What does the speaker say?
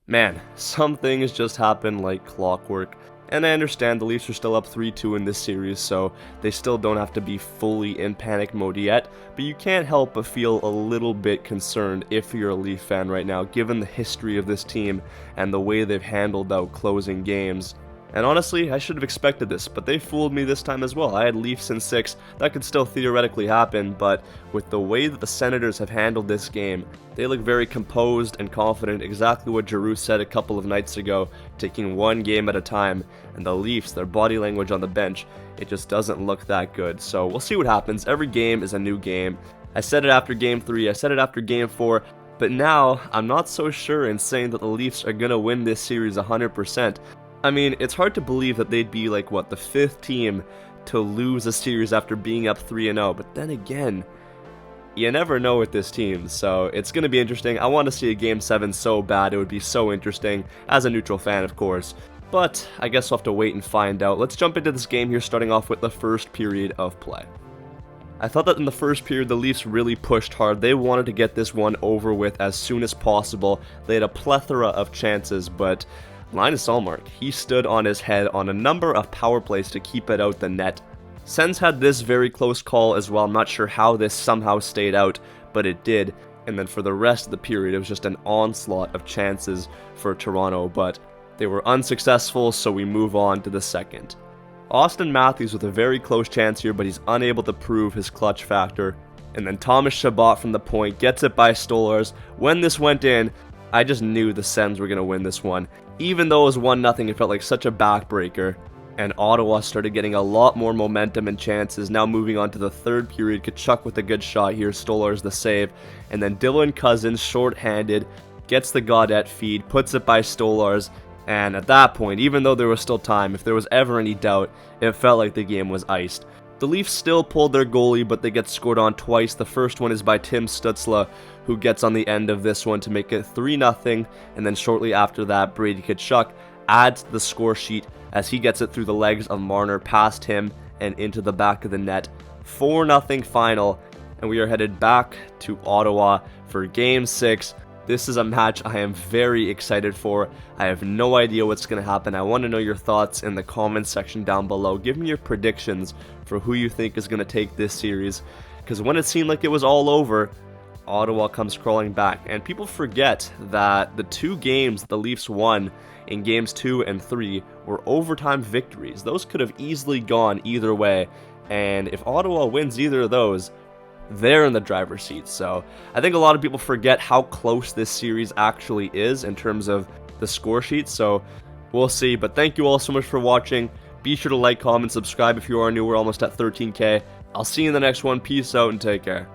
Man, some things just happen like clockwork. And I understand the Leafs are still up 3-2 in this series, so they still don't have to be fully in panic mode yet, but you can't help but feel a little bit concerned if you're a Leaf fan right now, given the history of this team and the way they've handled out closing games. And honestly, I should have expected this, but they fooled me this time as well. I had Leafs in 6, that could still theoretically happen, but with the way that the Senators have handled this game, they look very composed and confident, exactly what Giroux said a couple of nights ago, taking one game at a time, and the Leafs, their body language on the bench, it just doesn't look that good. So we'll see what happens. Every game is a new game. I said it after Game 3, I said it after Game 4, but now I'm not so sure in saying that the Leafs are going to win this series 100%. I mean, it's hard to believe that they'd be like, what, the 5th team to lose a series after being up 3-0, but then again, you never know with this team, so it's going to be interesting. I want to see a Game 7 so bad, it would be so interesting, as a neutral fan, of course, but I guess we'll have to wait and find out. Let's jump into this game here, starting off with the first period of play. I thought that in the first period, the Leafs really pushed hard. They wanted to get this one over with as soon as possible. They had a plethora of chances, but Linus Ullmark, he stood on his head on a number of power plays to keep it out the net. Sens had this very close call as well. I'm not sure how this somehow stayed out, but it did. And then for the rest of the period, it was just an onslaught of chances for Toronto, but they were unsuccessful, so we move on to the second. Auston Matthews with a very close chance here, but he's unable to prove his clutch factor. And then Thomas Chabot from the point gets it by Stolarz. When this went in, I just knew the Sens were going to win this one. Even though it was 1-0, it felt like such a backbreaker. And Ottawa started getting a lot more momentum and chances. Now moving on to the third period, Tkachuk with a good shot here, Stolarz the save. And then Dylan Cousins, short-handed, gets the Gaudette feed, puts it by Stolarz. And at that point, even though there was still time, if there was ever any doubt, it felt like the game was iced. The Leafs still pulled their goalie, but they get scored on twice. The first one is by Tim Stützle, who gets on the end of this one to make it 3-0, and then shortly after that, Brady Tkachuk adds to the score sheet as he gets it through the legs of Marner, past him, and into the back of the net. 4-0 final, and we are headed back to Ottawa for Game 6. This is a match I am very excited for. I have no idea what's going to happen. I want to know your thoughts in the comments section down below. Give me your predictions for who you think is going to take this series, because when it seemed like it was all over, Ottawa comes crawling back. And people forget that the 2 games the Leafs won in Games 2 and 3 were overtime victories. Those could have easily gone either way, and if Ottawa wins either of those, they're in the driver's seat. So I think a lot of people forget how close this series actually is in terms of the score sheet, so we'll see. But thank you all so much for watching. Be sure to like, comment, subscribe if you are new. We're almost at 13K. I'll see you in the next one. Peace out and take care.